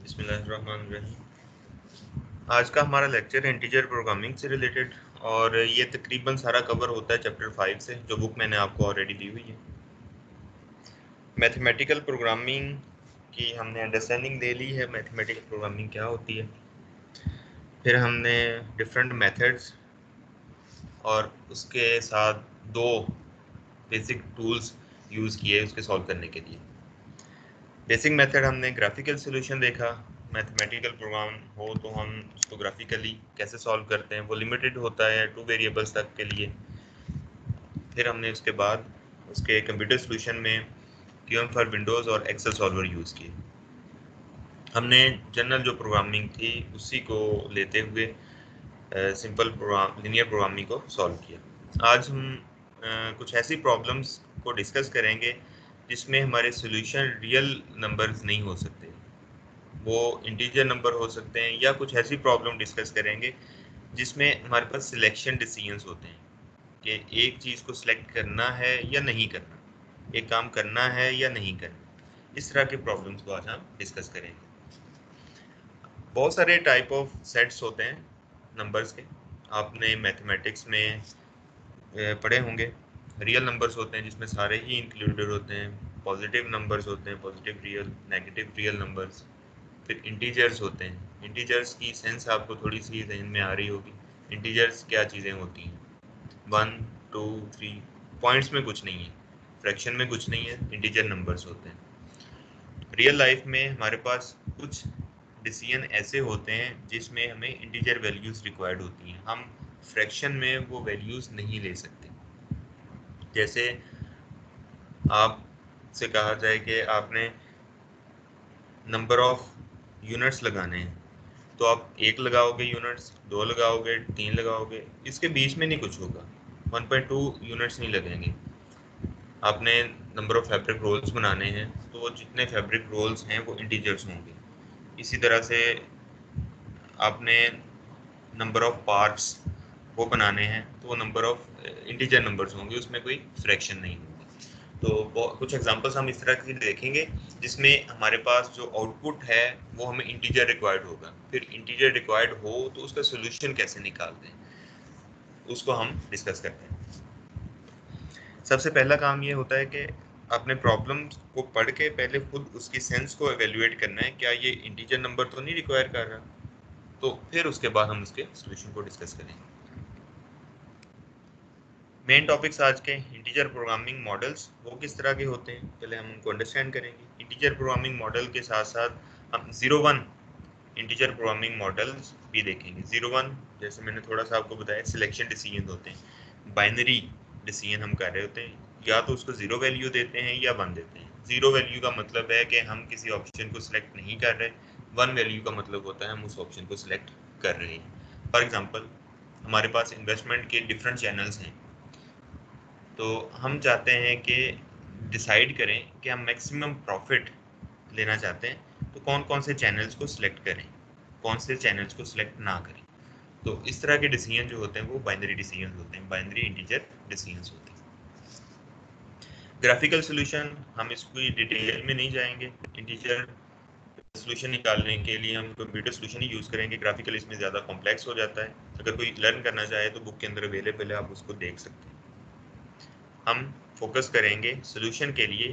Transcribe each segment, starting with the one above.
बिस्मिल्लाहिर्रहमानिर्रहीम। आज का हमारा लेक्चर है इंटीजर प्रोग्रामिंग से रिलेटेड और ये तकरीबन सारा कवर होता है चैप्टर 5 से, जो बुक मैंने आपको ऑलरेडी दी हुई है। मैथमेटिकल प्रोग्रामिंग की हमने अंडरस्टैंडिंग ले ली है, मैथमेटिकल प्रोग्रामिंग क्या होती है। फिर हमने डिफरेंट मेथड्स और उसके साथ दो बेसिक टूल्स यूज़ किए उसके सॉल्व करने के लिए। बेसिक मेथड हमने ग्राफिकल सॉल्यूशन देखा। मैथमेटिकल प्रोग्राम हो तो हम उसको ग्राफिकली कैसे सॉल्व करते हैं, वो लिमिटेड होता है 2 वेरिएबल्स तक के लिए। फिर हमने उसके बाद उसके कंप्यूटर सॉल्यूशन में क्यूएम फॉर विंडोज़ और एक्सेल सॉल्वर यूज़ किए। हमने जनरल जो प्रोग्रामिंग थी उसी को लेते हुए सिंपल प्रोग्राम लिनियर प्रोग्रामिंग को सॉल्व किया। आज हम कुछ ऐसी प्रॉब्लम्स को डिस्कस करेंगे जिसमें हमारे सॉल्यूशन रियल नंबर्स नहीं हो सकते, वो इंटीजर नंबर हो सकते हैं, या कुछ ऐसी प्रॉब्लम डिस्कस करेंगे जिसमें हमारे पास सिलेक्शन डिसीजंस होते हैं कि एक चीज़ को सिलेक्ट करना है या नहीं करना, एक काम करना है या नहीं करना। इस तरह के प्रॉब्लम्स को आज हम डिस्कस करेंगे। बहुत सारे टाइप ऑफ सेट्स होते हैं नंबर्स के, आपने मैथमेटिक्स में पढ़े होंगे। रियल नंबर्स होते हैं जिसमें सारे ही इंक्लूडेड होते हैं, पॉजिटिव नंबर्स होते हैं, positive real, negative real numbers. फिर इंटीजर्स होते हैं। इंटीजर्स की सेंस आपको थोड़ी सी जहन में आ रही होगी। इंटीजर्स क्या चीज़ें होती हैं? 1, 2, 3 पॉइंट्स में कुछ नहीं है, फ्रैक्शन में कुछ नहीं है, इंटीजर नंबर्स होते हैं। रियल लाइफ में हमारे पास कुछ डिसीजन ऐसे होते हैं जिसमें हमें इंटीजर वैल्यूज़ रिक्वायर्ड होती हैं, हम फ्रैक्शन में वो वैल्यूज़ नहीं ले सकते। जैसे आपसे कहा जाए कि आपने नंबर ऑफ यूनिट्स लगाने हैं, तो आप 1 लगाओगे यूनिट्स, 2 लगाओगे, 3 लगाओगे, इसके बीच में नहीं कुछ होगा। 1.2 यूनिट्स नहीं लगेंगे। आपने नंबर ऑफ फैब्रिक रोल्स बनाने हैं, तो वो जितने फैब्रिक रोल्स हैं वो इंटीजर्स होंगे। इसी तरह से आपने नंबर ऑफ पार्ट्स वो बनाने हैं, तो वो नंबर ऑफ इंटीजर नंबर्स होंगे, उसमें कोई फ्रैक्शन नहीं होगा। तो कुछ एग्जांपल्स हम इस तरह की देखेंगे जिसमें हमारे पास जो आउटपुट है वो हमें इंटीजर रिक्वायर्ड होगा। फिर इंटीजर रिक्वायर्ड हो तो उसका सोल्यूशन कैसे निकालते हैं, उसको हम डिस्कस करते हैं। सबसे पहला काम ये होता है कि आपने प्रॉब्लम को पढ़ के पहले खुद उसकी सेंस को एवेल्युएट करना है, क्या ये इंटीजर नंबर तो नहीं रिक्वायर कर रहा, तो फिर उसके बाद हम उसके सोल्यूशन को डिस्कस करेंगे। मेन टॉपिक्स आज के इंटीजर प्रोग्रामिंग मॉडल्स, वो किस तरह के होते हैं पहले हम उनको अंडरस्टैंड करेंगे। इंटीजर प्रोग्रामिंग मॉडल के साथ साथ हम 0-1 इंटीजर प्रोग्रामिंग मॉडल्स भी देखेंगे। 0-1 जैसे मैंने थोड़ा सा आपको बताया, सिलेक्शन डिसीजन होते हैं, बाइनरी डिसीजन हम कर रहे होते हैं, या तो उसको 0 वैल्यू देते हैं या 1 देते हैं। 0 वैल्यू का मतलब है कि हम किसी ऑप्शन को सिलेक्ट नहीं कर रहे, 1 वैल्यू का मतलब होता है हम उस ऑप्शन को सिलेक्ट कर रहे हैं। फॉर एग्जांपल, हमारे पास इन्वेस्टमेंट के डिफरेंट चैनल्स हैं, तो हम चाहते हैं कि डिसाइड करें कि हम मैक्सिमम प्रॉफिट लेना चाहते हैं, तो कौन कौन से चैनल्स को सिलेक्ट करें, कौन से चैनल्स को सिलेक्ट ना करें। तो इस तरह के डिसीजन जो होते हैं वो बाइनरी डिसीजन होते हैं, बाइनरी इंटीजर डिसीजन होते हैं। ग्राफिकल सॉल्यूशन, हम इसकी डिटेल में नहीं जाएंगे। इंटीजर सॉल्यूशन निकालने के लिए हम कंप्यूटर सॉल्यूशन ही यूज़ करेंगे। ग्राफिकल इसमें ज़्यादा कॉम्प्लेक्स हो जाता है, अगर कोई लर्न करना चाहे तो बुक के अंदर अवेलेबल है, आप उसको देख सकते हैं। हम फोकस करेंगे सॉल्यूशन के लिए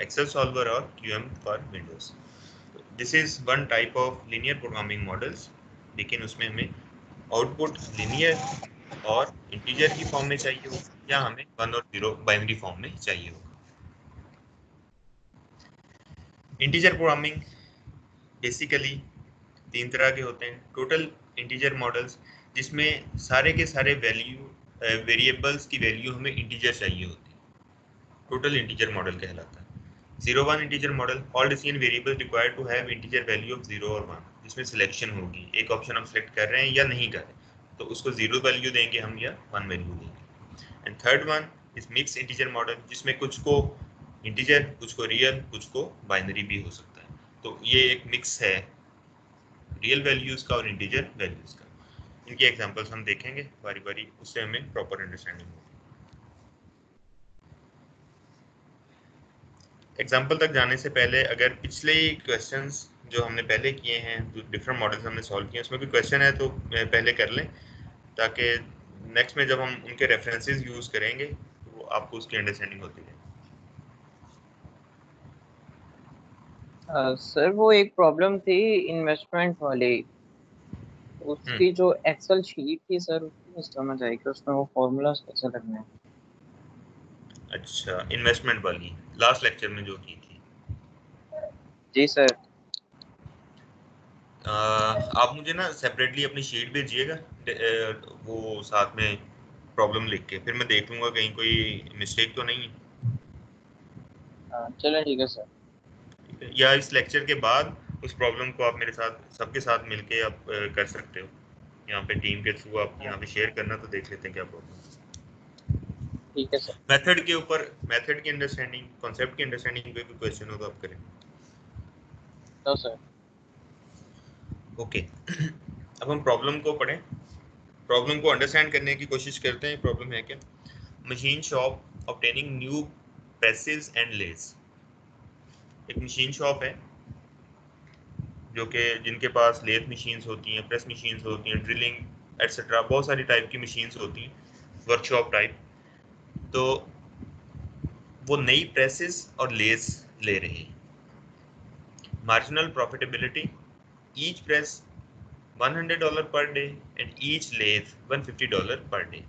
एक्सेल सॉल्वर और QM for Windows. This is one type of linear programming models, लेकिन उसमें हमें आउटपुट लीनियर और इंटीजर की फॉर्म में चाहिए हो, या हमें 1 और 0 बाइनरी फॉर्म में चाहिए होगा। इंटीजर प्रोग्रामिंग बेसिकली 3 तरह के होते हैं। टोटल इंटीजर मॉडल्स, जिसमें सारे के सारे वैल्यू वेरिएबल्स की वैल्यू हमें इंटीजर चाहिए होती है, टोटल इंटीजर मॉडल कहलाता है। 0-1 integer model, all decision variable required to have integer value of 0 और 1, जिसमें सिलेक्शन होगी, एक ऑप्शन हम सिलेक्ट कर रहे हैं या नहीं कर रहे, तो उसको 0 वैल्यू देंगे हम या 1 वैल्यू देंगे। And third one is mix integer model, जिसमें कुछ को इंटीजर, कुछ को रियल, कुछ को बाइनरी भी हो सकता है। तो ये एक मिक्स है रियल वैल्यूज का और इंटीजर वैल्यूज का। इनकी एग्जांपल्स हम देखेंगे बारी बारी, उससे हमें प्रॉपर अंडरस्टैंडिंग होगी। एग्जाम्पल तक जाने से पहले अगर पिछले क्वेश्चंस जो हमने पहले किए हैं, डिफरेंट मॉडल्स हमने सॉल्व किए हैं, उसमें भी क्वेश्चन है तो पहले कर लें, ताकि नेक्स्ट में जब हम उनके रेफरेंसेस यूज़ करेंगे तो आपको उसकी अंडरस्टैंडिंग होती है। सर वो एक प्रॉब्लम थी इन्वेस्टमेंट वाली, उसकी जो एक्सेल शीट थी सर उसकी नहीं समझ आई कि उसमें वो फॉर्मूलाज कैसे लगने हैं। अच्छा, इन्वेस्टमेंट वाली लास्ट लेक्चर में जो की थी। जी सर। आप मुझे ना सेपरेटली अपनी शीट भेजिएगा, वो साथ में प्रॉब्लम लिख के, फिर मैं देख लूँगा कहीं कोई मिस्टेक तो नहीं है। चलो ठीक है सर। या इस लेक्चर के बाद उस प्रॉब्लम को आप मेरे साथ सबके साथ मिलके आप कर सकते हो, यहाँ पे टीम के थ्रू आप यहाँ पे शेयर करना, तो देख लेते हैं क्या प्रॉब्लम। ठीक है सर। मेथड के ऊपर, मेथड की अंडरस्टैंडिंग, कॉन्सेप्ट की अंडरस्टैंडिंग पे कोई क्वेश्चन हो तो आप करें। तो सर ओके अब हम प्रॉब्लम को पढ़ें, प्रॉब्लम को अंडरस्टैंड करने की कोशिश करते हैं। प्रॉब्लम है क्या? Machine shop obtaining new presses and less. एक मशीन शॉप है जो कि जिनके पास लेथ मशीन्स होती हैं, प्रेस मशीन्स होती हैं, ड्रिलिंग एटसेट्रा, बहुत सारी टाइप की मशीन्स होती हैं, वर्कशॉप टाइप। तो वो नई प्रेसेस और लेस ले रहे हैं। Marginal profitability, each press $100 per day and each lathe $150 per day.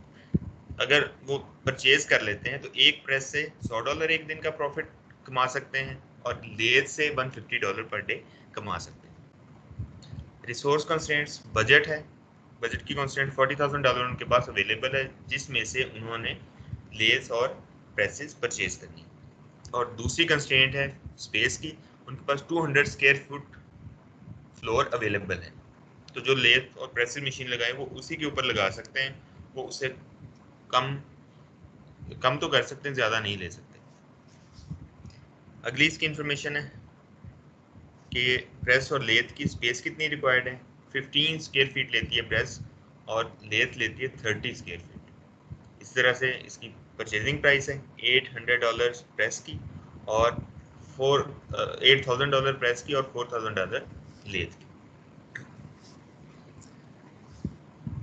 अगर वो परचेज कर लेते हैं तो एक प्रेस से $100 एक दिन का प्रॉफिट कमा सकते हैं और लेथ से $150 पर डे कमा सकते हैं। रिसोर्स कंस्ट्रेंट्स, बजट है, बजट की कंस्ट्रेंट $40,000 उनके पास अवेलेबल है, जिसमें से उन्होंने लेथ और प्रेसेस परचेज करनी। और दूसरी कंस्ट्रेंट है स्पेस की, उनके पास 200 स्क्वायर फुट फ्लोर अवेलेबल है। तो जो लेथ और प्रेसिंग मशीन लगाए वो उसी के ऊपर लगा सकते हैं, वो उससे कम कम तो कर सकते हैं, ज़्यादा नहीं ले सकते। अगली इसकी इंफॉर्मेशन है कि प्रेस और लेथ की स्पेस कितनी रिक्वायर्ड है। 15 स्क्वायर फीट लेती है प्रेस और लेथ लेती है 30 स्क्वायर फीट। इस तरह से इसकी परचेजिंग प्राइस है $800 प्रेस की और $8,000 प्रेस की और $4,000 लेथ की।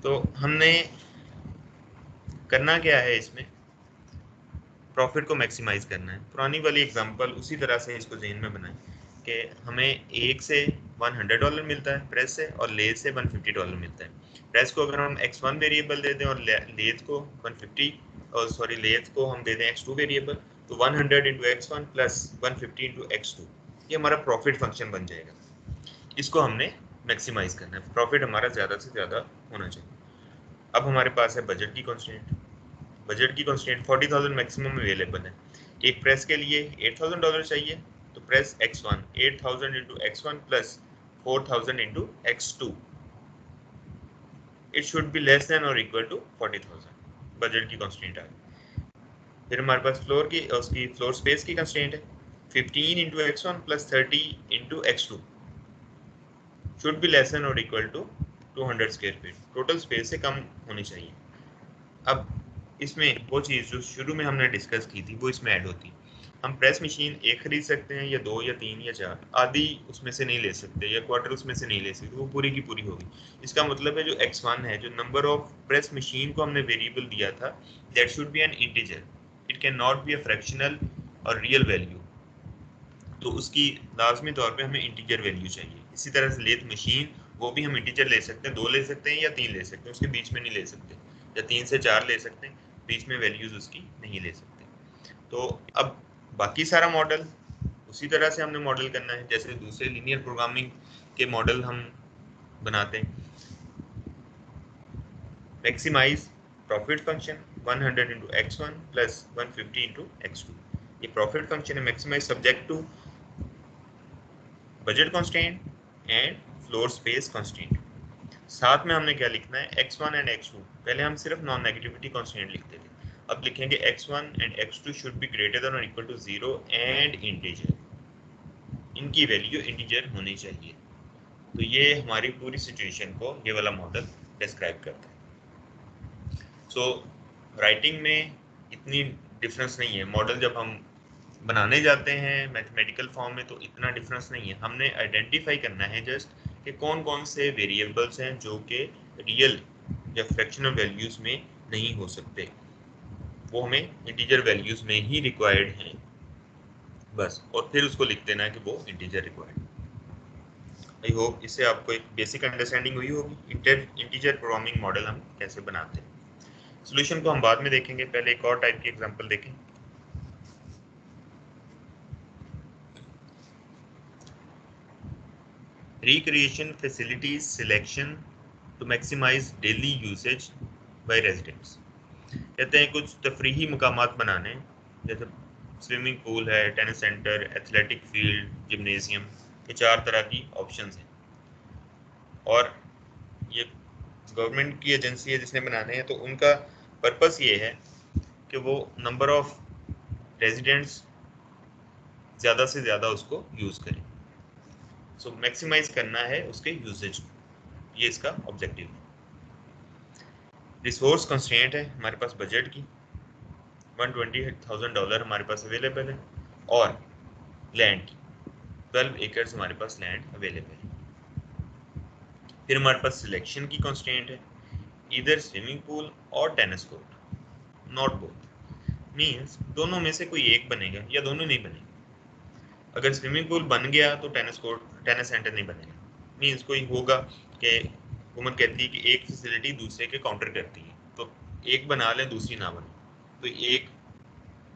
तो हमने करना क्या है इसमें, प्रॉफिट को मैक्सिमाइज करना है। पुरानी वाली एग्जांपल उसी तरह से इसको जहन में बनाएं कि हमें एक से $100 मिलता है प्रेस से और लेथ से $150 मिलता है। प्रेस को अगर हम x1 वेरिएबल दे दें और लेथ को 150 और सॉरी लेथ को हम दे दें x2 वेरिएबल, तो 100 into x1 plus 150 into x2, ये हमारा प्रॉफिट फंक्शन बन जाएगा। इसको हमने मैक्सिमाइज करना है, प्रॉफिट हमारा ज़्यादा से ज़्यादा होना चाहिए। अब हमारे पास है बजट की कॉन्स्टेंट। बजट की कंस्ट्रेंट 40,000 मैक्सिमम अवेलेबल है। एक प्रेस के लिए $8,000 चाहिए, तो press x1 8,000 into x1 plus 4,000 into x2, it should be less than और इक्वल टू 40,000। बजट की कंस्ट्रेंट आ गई। फिर हमारे पास फ्लोर की उसकी फ्लोर स्पेस की कंस्ट्रेंट है 15 into x1 plus 30 into x2 should be less than और equal to 200 square feet. Total space से कम होनी चाहिए। अब इसमें वो चीज़ जो शुरू में हमने डिस्कस की थी वो इसमें ऐड होती है। हम प्रेस मशीन एक खरीद सकते हैं या दो या तीन या चार, आधी उसमें से नहीं ले सकते या क्वार्टर उसमें से नहीं ले सकते, वो पूरी की पूरी होगी। इसका मतलब है जो x1 है, जो नंबर ऑफ प्रेस मशीन को हमने वेरिएबल दिया था, that should be N integer, it can not be a fractional और रियल वैल्यू। तो उसकी लाजमी तौर पे हमें इंटीजर वैल्यू चाहिए। इसी तरह से लेथ मशीन, वो भी हम इंटीजर ले सकते हैं, दो ले सकते हैं या तीन ले सकते हैं, उसके बीच में नहीं ले सकते, या 3 से 4 ले सकते हैं, बीच में वैल्यूज उसकी नहीं ले सकते। तो अब बाकी सारा मॉडल उसी तरह से हमने मॉडल करना है जैसे दूसरे लीनियर प्रोग्रामिंग के मॉडल हम बनाते हैं। Maximise profit function 100 into x1 plus 150 into x2, ये प्रॉफिट फंक्शन है। Maximise subject to budget constant and floor space constant. साथ में हमने क्या लिखना है, x1 एंड x2। पहले हम सिर्फ नॉन नेगेटिविटी कॉन्स्टेंट लिखते थे, अब लिखेंगे x1 and x2 should be greater than और इक्वल टू 0 एंड इंटीजर, इनकी वैल्यू इंटीजर होनी चाहिए। तो ये हमारी पूरी सिचुएशन को ये वाला मॉडल डिस्क्राइब करता है। सो राइटिंग में इतनी डिफरेंस नहीं है। मॉडल जब हम बनाने जाते हैं मैथमेटिकल फॉर्म में तो इतना डिफरेंस नहीं है। हमने आइडेंटिफाई करना है जस्ट कि कौन कौन से वेरिएबल्स हैं जो कि रियल या फ्रैक्शनल वैल्यूज में नहीं हो सकते, वो हमें इंटीजर वैल्यूज में ही रिक्वायर्ड हैं बस, और फिर उसको लिख देना है कि वो इंटीजर रिक्वायर्ड। आई होप इससे आपको एक बेसिक अंडरस्टैंडिंग हुई होगी इंटीजर प्रोग्रामिंग मॉडल हम कैसे बनाते हैं। सॉल्यूशन को हम बाद में देखेंगे, पहले एक और टाइप की एग्जांपल देखें। Recreation facilities selection to maximise daily usage by residents. कहते हैं कुछ तफरीही मकामात बनाने, जैसे स्विमिंग पूल है, tennis centre, athletic field, gymnasium, ये 4 तरह की ऑप्शंस हैं। और ये गवर्नमेंट की एजेंसी है जिसने बनाने हैं, तो उनका पर्पस ये है कि वो नंबर ऑफ रेजिडेंट्स ज़्यादा से ज़्यादा उसको यूज़ करें। सो मैक्सिमाइज करना है उसके यूजेज को, ये इसका ऑब्जेक्टिव है। रिसोर्स कंस्ट्रेंट है हमारे पास बजट की, $120,000 हमारे पास अवेलेबल है, और लैंड की 12 एकर्स हमारे पास लैंड अवेलेबल है। फिर हमारे पास सिलेक्शन की कंस्ट्रेंट है, इधर स्विमिंग पूल और tennis court, not both. Means दोनों में से कोई एक बनेगा या दोनों नहीं बनेगा। अगर स्विमिंग पूल बन गया तो टेनिस सेंटर नहीं बनेगा। मींस कोई होगा कि हुकूमत कहती है कि एक फैसिलिटी दूसरे के काउंटर करती है, तो एक बना लें दूसरी ना बने, तो एक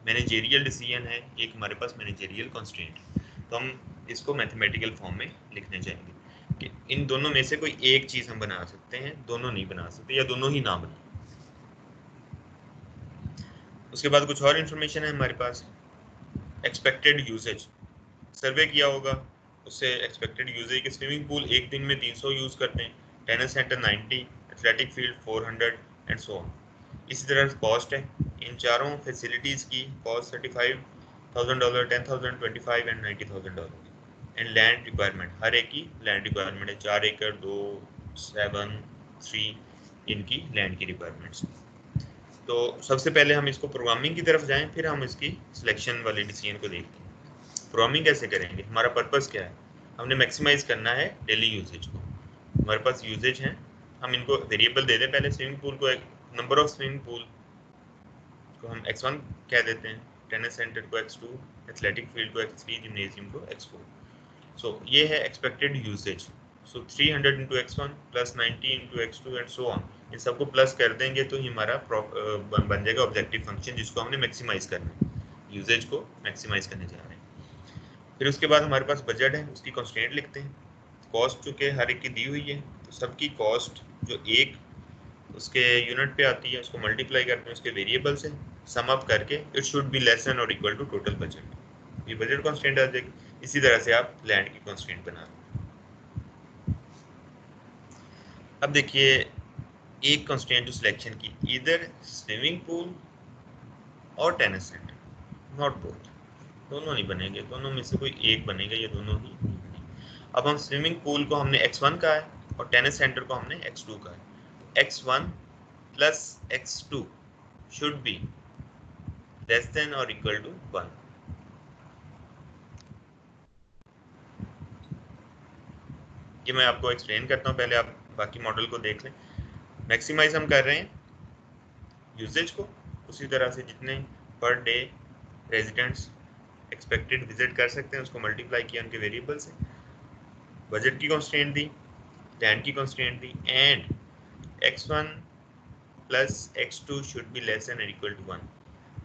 मैनेजेरियल डिसीजन है, एक हमारे पास मैनेजेरियल कंस्ट्रेंट है। तो हम इसको मैथमेटिकल फॉर्म में लिखने चाहेंगे कि इन दोनों में से कोई एक चीज़ हम बना सकते हैं, दोनों नहीं बना सकते, या दोनों ही ना बने। उसके बाद कुछ और इन्फॉर्मेशन है हमारे पास। एक्सपेक्टेड यूसेज सर्वे किया होगा, उससे एक्सपेक्टेड यूसेज के स्विमिंग पूल एक दिन में 300 यूज़ करते हैं, tennis centre 90, athletic field 400 and so on. इसी तरह कॉस्ट है इन चारों फैसिलिटीज़ की, cost $35,000, $10,000, $25,000 and $90,000। And land requirement, हर एक की लैंड रिक्वायरमेंट है, 4 एकड़ 2, 7, 3 इनकी लैंड की रिक्वायरमेंट्स। तो सबसे पहले हम इसको प्रोग्रामिंग की तरफ जाएं, फिर हम इसकी सिलेक्शन वाले डिसीजन को देखते हैं। प्रोग्रामिंग कैसे करेंगे, हमारा पर्पस क्या है, हमने मैक्सिमाइज करना है डेली यूजेज को। हमारे पास यूजेज हैं, हम इनको वेरिएबल दे दें। पहले स्विमिंग पूल को, एक नंबर ऑफ स्विमिंग पूल को हम x1 कह देते हैं, टेनिस सेंटर को x2, एथलेटिक फील्ड को x3, जिम्नेजियम को x4। सो ये है expected usage. So 300 into x1 plus 90 into x2 and so on, इन सबको प्लस कर देंगे तो ही हमारा बन जाएगा ऑब्जेक्टिव फंक्शन, जिसको हमने मैक्सिमाइज करना है, यूसेज को मैक्सिमाइज करने जा रहे हैं। फिर उसके बाद हमारे पास बजट है, उसकी कंस्ट्रेंट लिखते हैं। कॉस्ट चूँकि हर एक की दी हुई है, तो सबकी कॉस्ट जो एक उसके यूनिट पे आती है उसको मल्टीप्लाई करते हैं उसके वेरिएबल से, सम अप करके it should be less than और इक्वल टू टोटल बजट, ये बजट कंस्ट्रेंट आ जाएगी। इसी तरह से आप लैंड की कंस्ट्रेंट बना। अब देखिए एक कंस्ट्रेंट जो सिलेक्शन की, इधर स्विमिंग पूल और टेनिस सेंटर, नॉट बोथ, दोनों नहीं बनेंगे, दोनों में से कोई एक बनेगा या दोनों ही नहीं बनेंगे। अब हम स्विमिंग पूल को हमने x1 का है और टेनिस सेंटर को हमने x2 का है। x1 plus x2 should be less than or equal to 1। ये मैं आपको एक्सप्लेन करता हूँ, पहले आप बाकी मॉडल को देख लें। मैक्सिमाइज हम कर रहे हैं यूसेज को, उसी तरह से जितने per day residents expected visit कर सकते हैं उसको मल्टीप्लाई किया उनके वेरिएबल से, बजट की कंस्ट्रेंट दी, लैंड की constraint the, and x1 plus x2 should be less than और इक्वल टू 1।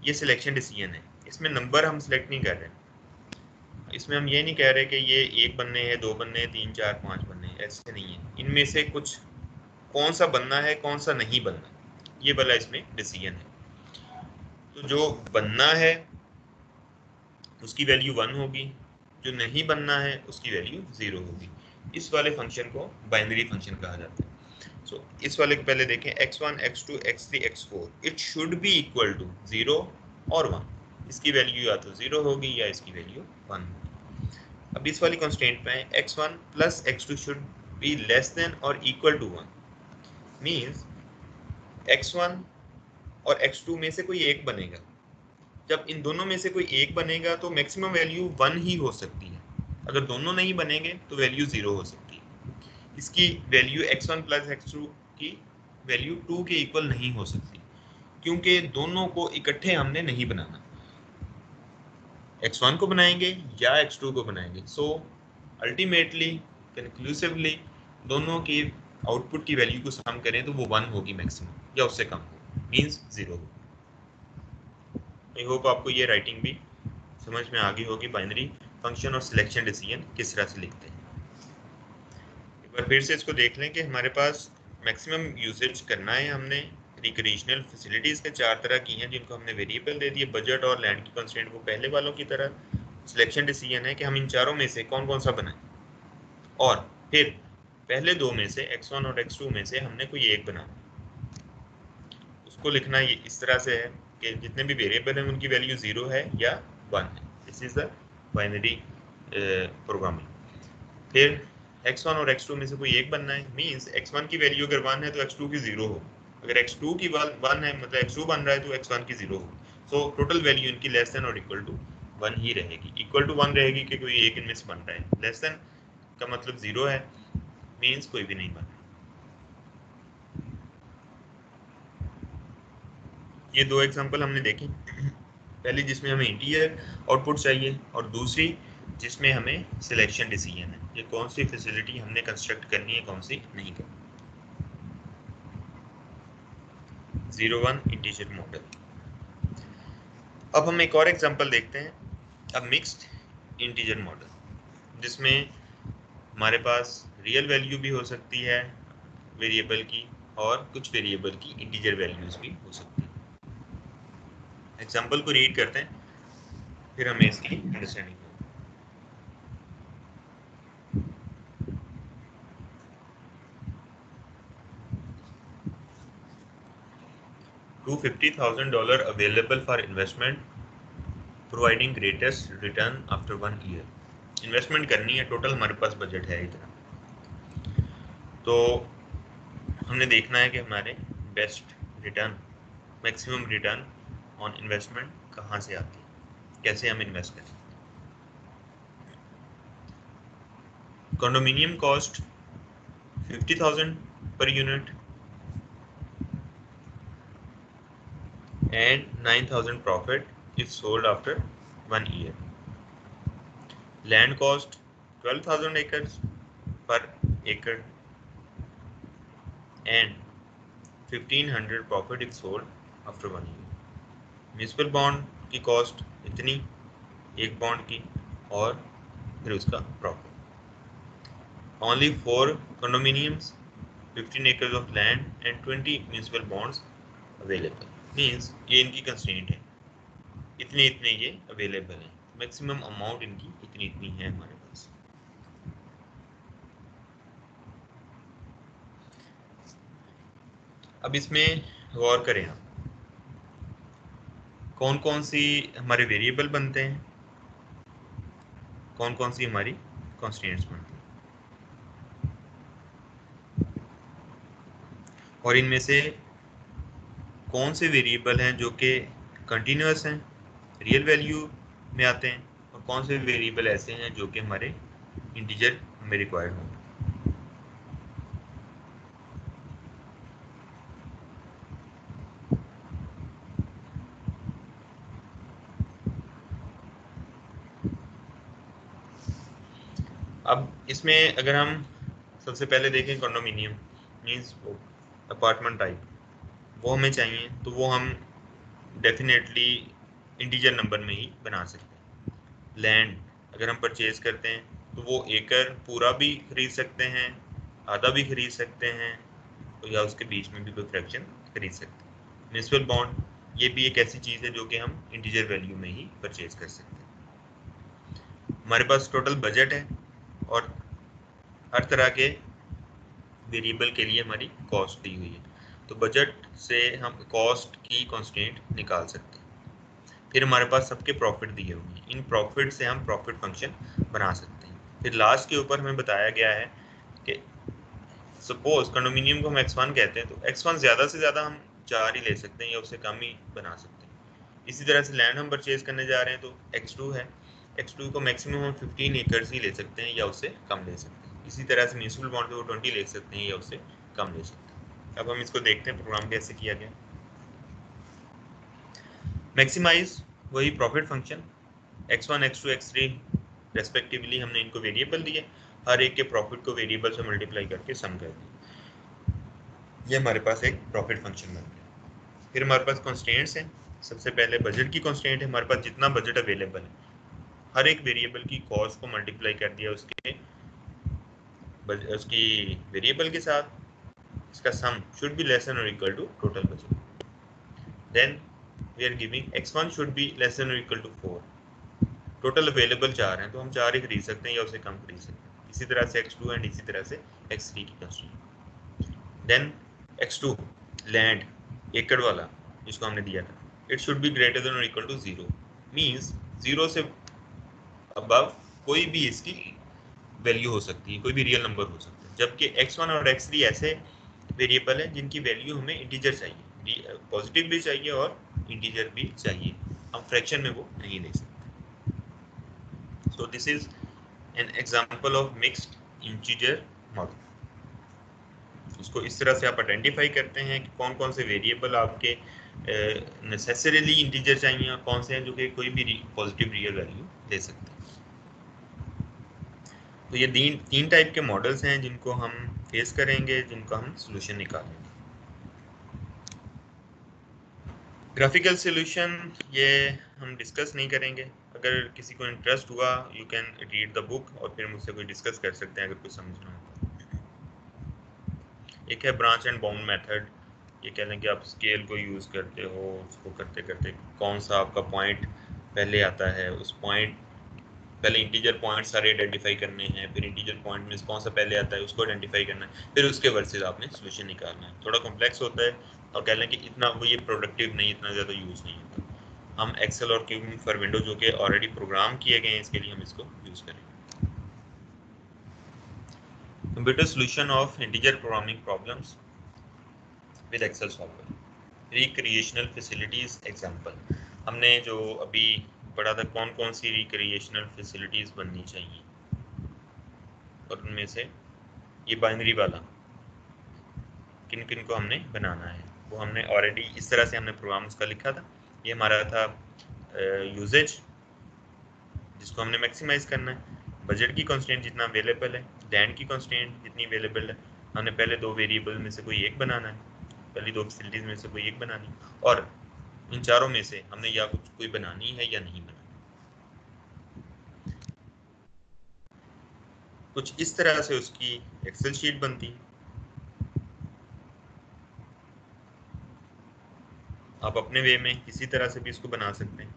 ये सिलेक्शन डिसीजन है, इसमें नंबर हम सिलेक्ट नहीं कर रहे, इसमें हम ये नहीं कह रहे कि ये एक बनने हैं, 2 बनने हैं, 3, 4, 5 बनने हैं, ऐसे नहीं है। इनमें से कुछ कौन सा बनना है कौन सा नहीं बनना, ये वाला इसमें डिसीजन है। तो जो बनना है उसकी वैल्यू 1 होगी, जो नहीं बनना है उसकी वैल्यू 0 होगी। इस वाले फंक्शन को बाइनरी फंक्शन कहा जाता है। सो इस वाले को पहले देखें, x1, x2, x3, x4 it should be equal to 0 और 1। इसकी वैल्यू या तो 0 होगी या इसकी वैल्यू 1 होगी। अब इस वाली कंस्ट्रेंट में x1 plus x2 should be less than और इक्वल टू 1। मीन्स x1 और x2 में से कोई एक बनेगा, जब इन दोनों में से कोई एक बनेगा तो मैक्सिमम वैल्यू 1 ही हो सकती है, अगर दोनों नहीं बनेंगे तो वैल्यू 0 हो सकती है। इसकी वैल्यू x1 प्लस x2 की वैल्यू 2 के इक्वल नहीं हो सकती, क्योंकि दोनों को इकट्ठे हमने नहीं बनाना, x1 को बनाएंगे या x2 को बनाएंगे। सो अल्टीमेटली कंक्लूसिवली दोनों की आउटपुट की वैल्यू को सम करें तो वो 1 होगी मैक्सिमम, या उससे कम हो, मीन्स 0 हो। आई होप आपको ये राइटिंग भी समझ में आ गई होगी, बाइनरी फंक्शन और सिलेक्शन डिसीजन किस तरह से लिखते हैं। एक बार फिर से इसको देख लें कि हमारे पास मैक्सिमम यूसेज करना है हमने। रिक्रिएशनल फैसिलिटीज़ के 4 तरह की हैं जिनको हमने वेरिएबल दे दिए, बजट और लैंड की कंस्ट्रेंट वो पहले वालों की तरह। सिलेक्शन डिसीजन है कि हम इन चारों में से कौन कौन सा बनाएं, और फिर पहले दो में से x1 और x2 में से हमने कोई एक बनाना। उसको लिखना ये इस तरह से है कि जितने भी वेरिएबल हैं उनकी वैल्यू 0 है या 1 है। This is the binary programming. फिर x1 और x2 में से कोई एक बनना है, मींस x1 की वैल्यू अगर 1 है तो x2 की 0 हो, अगर x2 की 1 है मतलब x2 बन रहा है तो x1 की 0 हो। सो टोटल वैल्यू इनकी लेस देन और इक्वल टू 1 ही रहेगी। इक्वल टू 1 रहेगी कि कोई एक इनमें से बन रहा है, लेस देन का मतलब 0 है, मींस कोई भी नहीं बन रहा। ये दो एग्जांपल हमने देखी, पहली जिसमें हमें इंटीजर आउटपुट चाहिए और दूसरी जिसमें हमें सिलेक्शन डिसीजन है, ये कौन सी फैसिलिटी हमने कंस्ट्रक्ट करनी है, कौन सी नहीं करनी। 0-1 इंटीजर मॉडल। अब हम एक और एग्जांपल देखते हैं, अब मिक्स्ड इंटीजर मॉडल, जिसमें हमारे पास रियल वैल्यू भी हो सकती है वेरिएबल की और कुछ वेरिएबल की इंटीजर वैल्यूज भी हो सकती है। एग्जांपल को रीड करते हैं, फिर हमें इसकी अंडरस्टैंडिंग होगी। $250,000 available for investment, providing greatest return after 1 year। Investment करनी है, टोटल हमारे पास बजट है इतना, तो हमने देखना है कि हमारे best return, maximum return on investment कहाँ से आती है, कैसे हम इन्वेस्ट करें। Condominium cost 50,000 per unit and 9,000 profit if sold after 1 year. Land cost 12,000 acres per acre and 1,500 profit if sold after 1 year. Municipal bond की कॉस्ट इतनी एक बॉन्ड की, और फिर उसका profit. Only 4 condominiums, 15 acres of land and 20 municipal bonds available. Means ये इनकी constraint है, इतने इतने ये अवेलेबल हैं, मैक्सिमम अमाउंट इनकी इतनी इतनी है हमारे पास। अब इसमें गौर करें आप, कौन कौन सी हमारे वेरिएबल बनते हैं, कौन कौन सी हमारी कॉन्स्टेंट्स बनती हैं, और इनमें से कौन से वेरिएबल हैं जो कि कंटिन्यूस हैं, रियल वैल्यू में आते हैं, और कौन से वेरिएबल ऐसे हैं जो कि हमारे इंटीजर हमें रिक्वायर्ड हों। अब इसमें अगर हम सबसे पहले देखें कंडोमिनियम मीन्स अपार्टमेंट टाइप, वो हमें चाहिए, तो वो हम डेफिनेटली इंटीजर नंबर में ही बना सकते हैं। लैंड अगर हम परचेज करते हैं तो वो एकड़ पूरा भी खरीद सकते हैं, आधा भी खरीद सकते हैं, तो या उसके बीच में भी कोई फ्रैक्शन खरीद सकते हैं। म्यूनिसिपल बॉन्ड ये भी एक ऐसी चीज़ है जो कि हम इंटीजर वैल्यू में ही परचेज कर सकते हैं। हमारे पास टोटल बजट है और हर तरह के वेरिएबल के लिए हमारी कॉस्ट दी हुई है, तो बजट से हम कॉस्ट की कॉन्स्टेंट निकाल सकते हैं। फिर हमारे पास सबके प्रॉफिट दिए हुए हैं, इन प्रॉफिट से हम प्रॉफिट फंक्शन बना सकते हैं। फिर लास्ट के ऊपर हमें बताया गया है कि सपोज कंडोमिनियम को हम x1 कहते हैं, तो x1 ज़्यादा से ज़्यादा हम 4 ही ले सकते हैं या उससे कम ही बना सकते हैं। इसी तरह से लैंड हम परचेज करने जा रहे हैं तो x2 है, x2 को मैक्सिमम हम 15 एकर्स ही ले सकते हैं या उससे कम ले सकते हैं। इसी तरह से म्यूनिसिपल बॉन्ड पे वो 20 ले सकते हैं या उससे कम ले सकते हैं। अब हम इसको देखते हैं प्रोग्राम कैसे किया गया। मैक्सिमाइज वही profit function, x1 x2 x3 respectively हमने इनको वेरिएबल दिए, हर एक के प्रॉफिट को वेरिएबल से मल्टीप्लाई करके सम कर दिया। ये हमारे पास एक प्रॉफिट फंक्शन बन गया। फिर हमारे पास कॉन्स्टेंट्स हैं। सबसे पहले बजट की कॉन्स्टेंट है, हमारे पास जितना बजट अवेलेबल है हर एक वेरिएबल की कॉस्ट को मल्टीप्लाई कर दिया उसकी वेरिएबल के साथ, इसका sum should be less than और equal to total budget. Then we are giving x1 should be less than और इक्वल टू 4। टोटल अवेलेबल 4 हैं तो हम 4 ही खरीद सकते हैं या उसे कम खरीद सकते हैं। इसी तरह से x2 एंड इसी तरह से x3 की कंस्ट्रेंट। देन x2 लैंड एकड़ वाला जिसको हमने दिया था, it should be greater than और इक्वल टू 0, मींस 0 से अबव कोई भी इसकी वैल्यू हो सकती है, कोई भी रियल नंबर हो सकता है। जबकि x1 और x3 ऐसे वेरिएबल हैं जिनकी वैल्यू हमें इंटीजर चाहिए, पॉजिटिव भी चाहिए और इंटीजर भी चाहिए, हम फ्रैक्शन में वो नहीं ले सकते। So this is an example of mixed integer model. इसको इस तरह से आप आइडेंटिफाई करते हैं कि कौन कौन से वेरिएबल आपके नेसेसरीली इंटीजर चाहिए और कौन से हैं जो कि कोई भी पॉजिटिव रियल वैल्यू ले सकते हैं। तो ये तीन टाइप के मॉडल्स हैं जिनको हम फेस करेंगे, जिनको हम सोल्यूशन निकालेंगे। ग्राफिकल सोल्यूशन ये हम डिस्कस नहीं करेंगे। अगर किसी को इंटरेस्ट हुआ you can read the book और फिर मुझसे कोई डिस्कस कर सकते हैं अगर कुछ समझना हो। एक है ब्रांच एंड बाउंड मेथड। ये कह लें कि आप स्केल को यूज़ करते हो, उसको करते करते कौन सा आपका पॉइंट पहले आता है, उस पॉइंट पहले इंटीजर पॉइंट सारे आइडेंटिफाई करने हैं, फिर इंटीजर पॉइंट में कौन सा पहले आता है उसको आइडेंटिफाई करना है, फिर उसके वर्सेस आपने सोल्यूशन निकालना है। थोड़ा कॉम्प्लेक्स होता है और कह लें कि इतना वो ये प्रोडक्टिव नहीं, इतना ज़्यादा यूज़ नहीं होता। हम एक्सेल और क्यूब फॉर विंडो जो कि ऑलरेडी प्रोग्राम किए गए हैं इसके लिए हम इसको यूज़ करेंगे। Computer solution of integer programming problems with Excel software, recreational facilities example. हमने जो अभी पढ़ा था कौन कौन सी रिक्रिएशनल फैसिलिटीज बननी चाहिए, और उनमें से ये बाइनरी वाला किन किन को हमने बनाना है वो हमने ऑलरेडी इस तरह से हमने प्रोग्राम उसका लिखा था। ये हमारा था यूजेज जिसको हमने मैक्सिमाइज करना है, बजट की कंस्ट्रेंट जितना अवेलेबल है, लैंड की कंस्ट्रेंट जितनी अवेलेबल है, हमने पहले दो वेरिएबल में से कोई एक बनाना है, पहली दो फैसिलिटीज में से कोई एक बनानी, और इन चारों में से हमने या कुछ कोई बनानी है या नहीं बनानी। कुछ इस तरह से उसकी एक्सेल शीट बनती है। आप अपने वे में किसी तरह से भी इसको बना सकते हैं।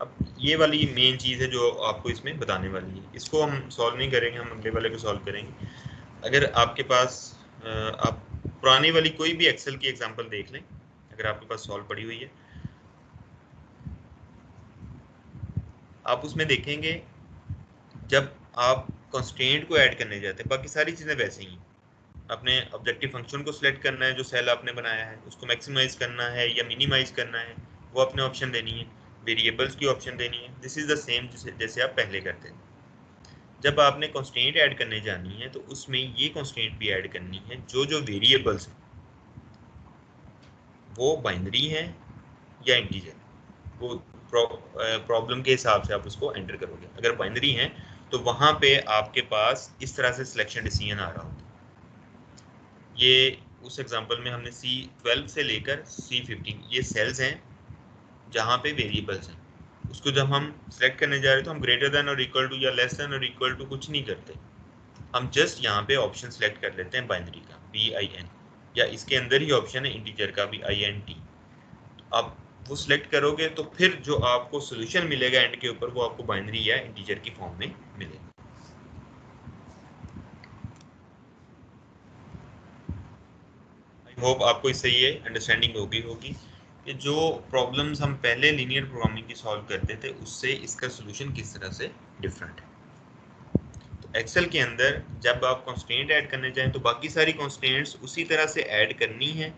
अब ये वाली मेन चीज़ है जो आपको इसमें बताने वाली है, इसको हम सॉल्व नहीं करेंगे, हम अगले वाले को सॉल्व करेंगे। अगर आपके पास आप पुरानी वाली कोई भी एक्सेल की एग्जांपल देख लें, अगर आपके पास सॉल्व पड़ी हुई है, आप उसमें देखेंगे जब आप कंस्ट्रेंट को ऐड करने जाते हैं, बाकी सारी चीज़ें वैसे ही हैं। अपने ऑब्जेक्टिव फंक्शन को सिलेक्ट करना है, जो सेल आपने बनाया है उसको मैक्सिमाइज करना है या मिनिमाइज करना है, वो अपने ऑप्शन देनी है, वेरिएबल्स की ऑप्शन देनी है। दिस इज द सेम जैसे आप पहले करते थे। जब आपने कंस्ट्रेंट ऐड करने जानी है तो उसमें ये कंस्ट्रेंट भी ऐड करनी है, जो जो वेरिएबल्स हैं वो बाइनरी हैं या इंटीजर, वो प्रॉब्लम के हिसाब से आप उसको एंटर करोगे। अगर बाइनरी हैं तो वहाँ पे आपके पास इस तरह से सिलेक्शन डिसीजन आ रहा होता है। ये उस एग्जांपल में हमने C12 से लेकर C15 ये सेल्स हैं जहाँ पे वेरिएबल्स हैं, उसको जब हम सेलेक्ट करने जा रहे हैं तो हम ग्रेटर देन और इक्वल टू या लेस देन और इक्वल टू कुछ नहीं करते, हम जस्ट यहाँ पे ऑप्शन सेलेक्ट कर लेते हैं बाइनरी का BIN, या इसके अंदर ही ऑप्शन है इंटीजर का भी INT। आप वो सिलेक्ट करोगे तो फिर जो आपको सोल्यूशन मिलेगा एंड के ऊपर वो आपको बाइनरी या इंटीजर की फॉर्म में मिलेगा। आई होप आपको इससे ये अंडरस्टैंडिंग होगी कि जो प्रॉब्लम्स हम पहले लीनियर प्रोग्रामिंग की सॉल्व करते थे उससे इसका सोल्यूशन किस तरह से डिफरेंट है। तो एक्सेल के अंदर जब आप कंस्ट्रेंट ऐड करने जाएं तो बाकी सारी कंस्ट्रेंट्स उसी तरह से ऐड करनी है,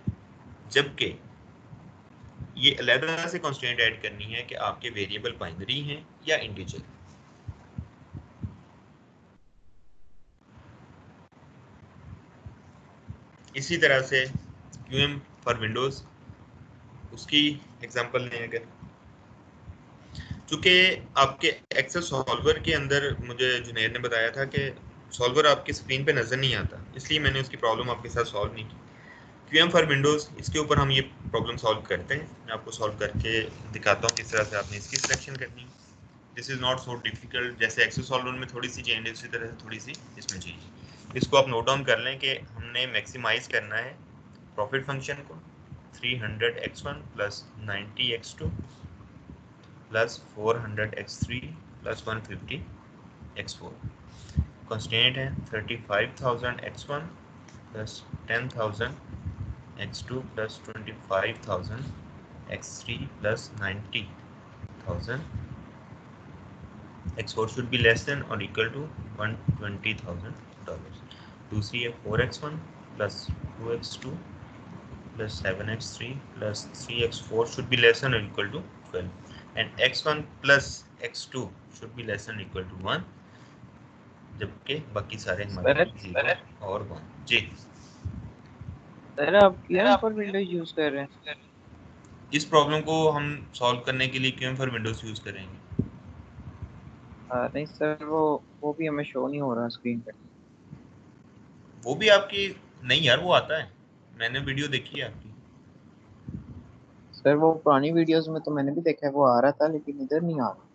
जबकि ये अलग से कंस्ट्रेंट ऐड करनी है कि आपके वेरिएबल बाइनरी हैं या इंटीजर। इसी तरह से QM फॉर विंडोज, उसकी एग्जांपल लें अगर, चूंकि आपके एक्सेल सॉल्वर के अंदर मुझे जुनैद ने बताया था कि सॉल्वर आपकी स्क्रीन पे नज़र नहीं आता, इसलिए मैंने उसकी प्रॉब्लम आपके साथ सॉल्व नहीं की। QM फॉर विंडोज़, इसके ऊपर हम ये प्रॉब्लम सॉल्व करते हैं। मैं आपको सॉल्व करके दिखाता हूँ किस तरह से आपने इसकी सिलेक्शन करनी है। This is not so difficult, जैसे एक्सेल सॉल्वर में थोड़ी सी चेंज है उसी तरह से थोड़ी सी इसमें चेंज। इसको आप नोट डाउन कर लें कि हमने मैक्सिमाइज करना है प्रॉफिट फंक्शन को 300x1 plus 90x2 plus 400x3 plus 150x4। Constant है 35,000x1 plus 10,000x2 plus 25,000x3 plus 90,000x4 should be less than or equal to $120,000. दूसरी है 4x1 plus 2x2 plus 7x3 plus 3x4 should be less than or equal to 12, and x1 plus x2 should be less than or equal to 1, जबकि बाकी सारे हमारे sir 0 और 1। जी sir आप QM for Windows use कर रहे हैं? इस प्रॉब्लम को हम सॉल्व करने के लिए QM फॉर विंडोज यूज करेंगे। नहीं सर, वो भी हमें शो नहीं हो रहा स्क्रीन पे। वो भी आपकी, नहीं यार वो आता है, मैंने वीडियो देखी है आपकी। सर वो पुरानी वीडियोस में तो मैंने भी देखा है, वो आ रहा था, लेकिन इधर नहीं आ रहा।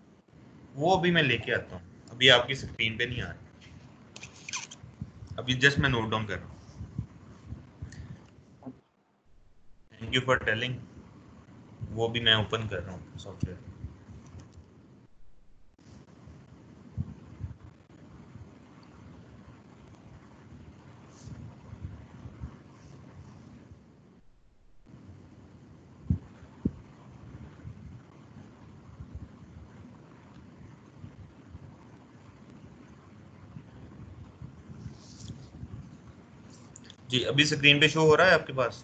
वो अभी मैं लेके आता हूँ, अभी आपकी स्क्रीन पे नहीं आ रहा, अभी जस्ट मैं नोट डाउन कर रहा हूँ। Thank you for telling. वो भी मैं ओपन कर रहा हूँ सॉफ्टवेयर। जी अभी स्क्रीन पे शो हो रहा है आपके पास?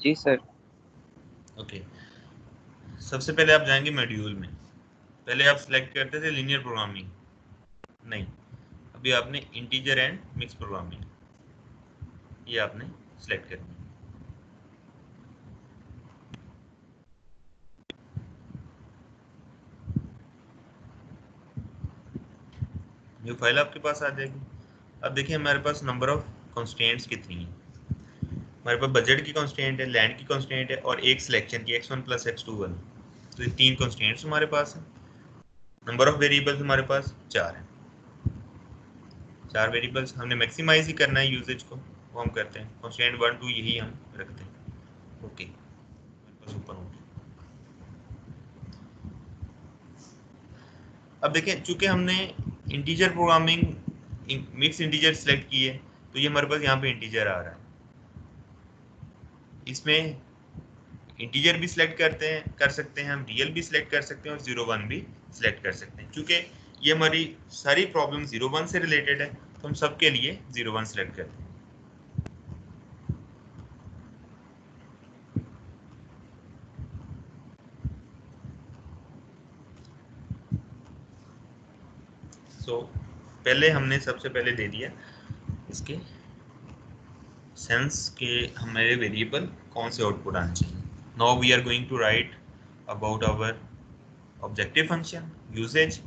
जी सर। ओके, सबसे पहले आप जाएंगे मॉड्यूल में। पहले आप सिलेक्ट करते थे लीनियर प्रोग्रामिंग, नहीं, अभी आपने इंटीजर एंड मिक्स प्रोग्रामिंग, ये आपने सिलेक्ट करनी है। ये फाइल आपके पास आ जाएगी। अब देखिए हमारे पास नंबर ऑफ कॉन्स्टेंट्स कितनी है। हमारे पास बजट की कॉन्स्टेंट है, लैंड की कॉन्स्टेंट है और एक सिलेक्शन की x1 प्लस x2 1। तो ये 3 कॉन्स्टेंट्स हमारे पास है। नंबर ऑफ वेरिएबल्स हमारे पास 4 है। 4 वेरिएबल्स हमने मैक्सिमाइज ही करना है यूजेज को, वो हम करते हैं। कॉन्स्टेंट 1 2 यही हम रखते हैं। ओके, हमारे पास ओपन हो गया। अब देखें, चूंकि हमने integer programming mix integer select की है, तो ये हमारे पास यहाँ पे इंटीजर आ रहा है। इसमें इंटीजर भी सिलेक्ट कर सकते हैं हम, रियल भी सिलेक्ट कर सकते हैं और 0 1 भी सिलेक्ट कर सकते हैं। क्योंकि ये हमारी सारी प्रॉब्लम 0 1 से रिलेटेड है, तो हम सबके लिए 0 1 सिलेक्ट करते हैं। सो पहले हमने सबसे पहले दे दिया इसके सेंस के हमारे वेरिएबल कौन से आउटपुट आने चाहिए। Now we are going to write about our objective function usage.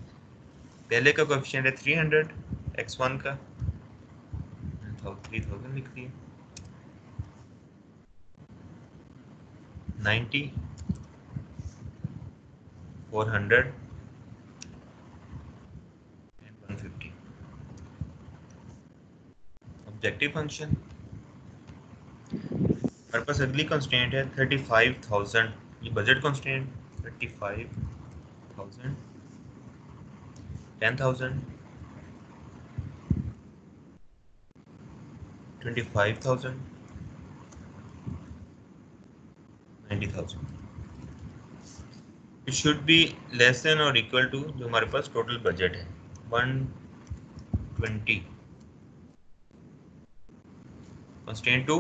पहले का कोएफिशिएंट है 300, x1 का 3000 लिख दिया, 90, 400 and 150। ऑब्जेक्टिव फंक्शन हमारे पास अगली कंस्ट्रेंट है 35,000, ये budget constraint 35,000, 10,000, 25,000, 90,000। It should be less than और इक्वल टू जो हमारे पास टोटल बजट है 120। कंस्ट्रेंट 2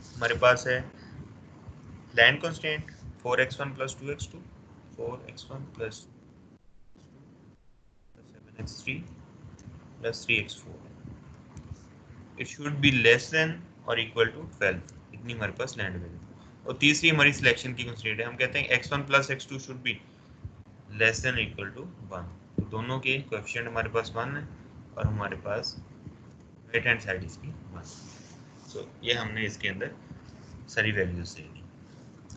हमारे पास है land constraint 4x1 + 2x2 4x1 + 7x3 + 3x4। It should be less than और इक्वल टू 12। इतनी हमारे पास लैंड वैल्यू। और तीसरी हमारी सिलेक्शन की कंस्ट्रेंट है, हम कहते हैं x1 + x2 should be less than equal to 1। तो दोनों के कोएफिशिएंट हमारे पास 1 है और हमारे पास राइट हैंड साइड इसकी 1। सो ये हमने इसके अंदर सारी वैल्यूज दे दी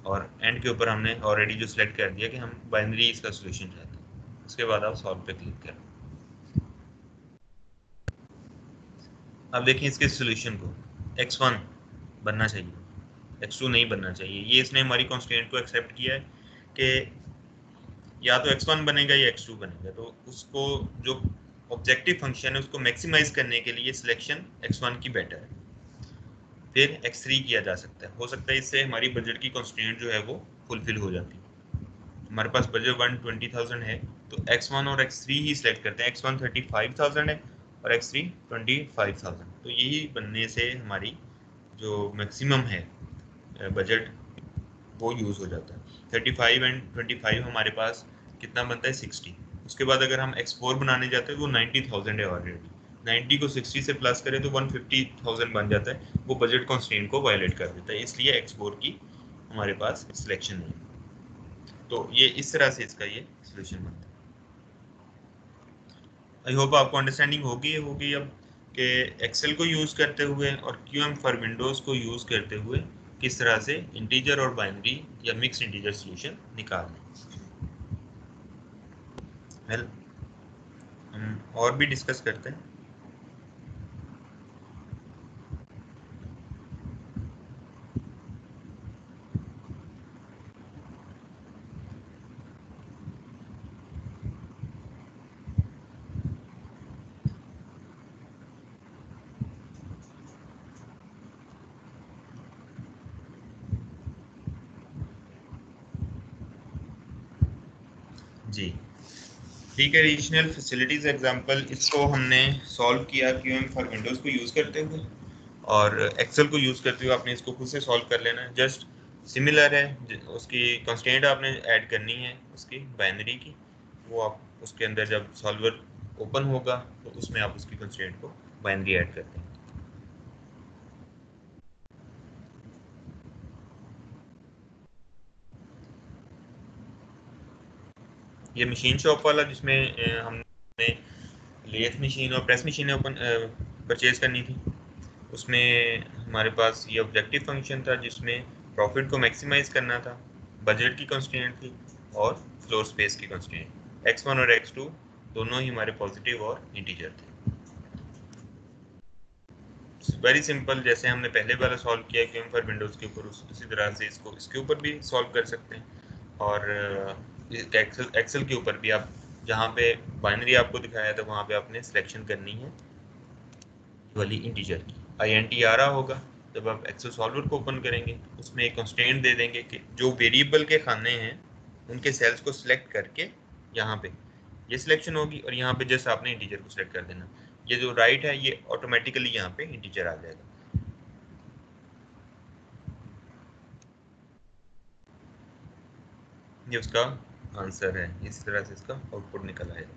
और एंड के ऊपर हमने ऑलरेडी जो सिलेक्ट कर दिया कि हम बाइनरी इसका सोल्यूशन चाहते हैं। उसके बाद आप सॉल्व पे क्लिक करें। अब देखिए इसके सोल्यूशन को x1 बनना चाहिए, x2 नहीं बनना चाहिए। ये इसने हमारी कंस्ट्रेंट को एक्सेप्ट किया है कि या तो x1 बनेगा या x2 बनेगा। तो उसको जो ऑब्जेक्टिव फंक्शन है उसको मैक्सिमाइज करने के लिए सिलेक्शन x1 की बेटर है। फिर x3 किया जा सकता है, हो सकता है इससे हमारी बजट की कंस्ट्रेंट जो है वो फुलफिल हो जाती है। हमारे पास बजट 120,000 है तो x1 और x3 ही सिलेक्ट करते हैं। x1 35,000 है और x3 25,000। तो यही बनने से हमारी जो मैक्सिमम है बजट वो यूज़ हो जाता है। 35 एंड 25 हमारे पास कितना बनता है 60। उसके बाद अगर हम x4 बनाने जाते हैं वो 90,000 है ऑलरेडी। 90 को 60 से प्लस करें तो 150,000 बन जाता है। वो बजट कॉन्स्ट्रेंट को वायलेट कर देता है, इसलिए x4 की हमारे पास सिलेक्शन नहीं है। तो ये इस तरह से इसका ये सोल्यूशन बनता है। आई होप आपको अंडरस्टैंडिंग होगी अब कि एक्सेल को यूज़ करते हुए और QM फॉर विंडोज़ को यूज़ करते हुए किस तरह से इंटीजर और बाइनरी या मिक्स इंटीजर सोल्यूशन निकालना। वेल हम और भी डिस्कस करते हैं। जी ठीक है, रीजनल फैसिलिटीज़ एग्जांपल इसको हमने सॉल्व किया QM फॉर विंडोज़ को यूज़ करते हुए और एक्सेल को यूज़ करते हुए आपने इसको खुद से सॉल्व कर लेना है। जस्ट सिमिलर है, उसकी कंस्ट्रेंट आपने ऐड करनी है उसकी बाइनरी की। वो आप उसके अंदर जब सॉल्वर ओपन होगा तो उसमें आप उसकी कंस्ट्रेंट को बाइनरी ऐड करते हैं। ये मशीन शॉप वाला जिसमें हमने लेथ मशीन और प्रेस मशीनें ओपन परचेज करनी थी, उसमें हमारे पास ये ऑब्जेक्टिव फंक्शन था जिसमें प्रॉफिट को मैक्सिमाइज करना था, बजट की कंस्ट्रेंट थी और फ्लोर स्पेस की कंस्ट्रेंट। x1 और x2 दोनों ही हमारे पॉजिटिव और इंटीजर थे। वेरी सिंपल, जैसे हमने पहले वाला सॉल्व किया QM फॉर विंडोज़ के ऊपर, उसी तरह से इसको इसके ऊपर भी सॉल्व कर सकते हैं। और एक्सेल के ऊपर भी आप जहाँ पे बाइनरी आपको दिखाया था वहाँ पे आपने सिलेक्शन करनी है वाली इंटीजर की। INT आ रहा होगा जब आप एक्सेल सॉल्वर को ओपन करेंगे, उसमें एक कंस्ट्रेंट दे देंगे कि जो वेरिएबल के खाने हैं उनके सेल्स को सिलेक्ट करके यहाँ पे ये सिलेक्शन होगी और यहाँ पे जस्ट आपने इंटीजर को सिलेक्ट कर देना। ये जो राइट है ये ऑटोमेटिकली यहाँ पे इंटीजर आ जाएगा। ये उसका आंसर है, इस तरह से इसका आउटपुट निकल आएगा।